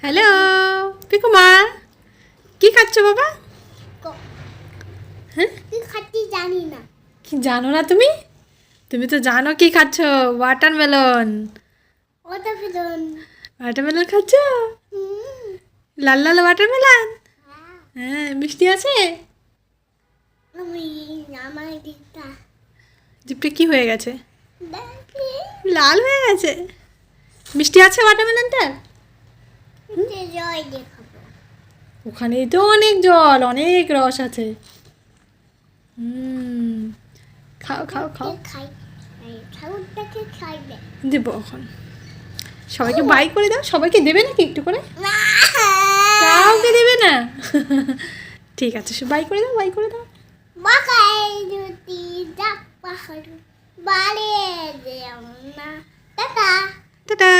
Hello পিকুমা, কি খাচ্ছ বাবা? হ্যাঁ, তুই খাচ্ছি জানি না। কি জানো না তুমি? তুমি তো জানো কি খাচ্ছ, ওয়াটারমেলন। ওয়াটারমেলন। ওয়াটারমেলন খাচ্ছ? লাল লাল ওয়াটারমেলন। হ্যাঁ, মিষ্টি আছে? আমি আমার দিকটা জিপে কি হয়ে গেছে? দেখি লাল হয়ে গেছে। মিষ্টি আছে ওয়াটারমেলনটা? জয় দেখাবো। ওখানেই তো অনেক জল, অনেক রস আছে। খাও খাও খাও। খাই ঠাকুরটাকে খাইবে। দেবো এখন। সবাইকে বাই করে দাও। সবাইকে দেবে নাকি একটু করে? কাউকে দেবে না? ঠিক আছে, বাই করে দাও, বাই করে দাও। বাকাই দুটি ডাক পাহাড় বাড়ে যেও না। টাটা। টাটা।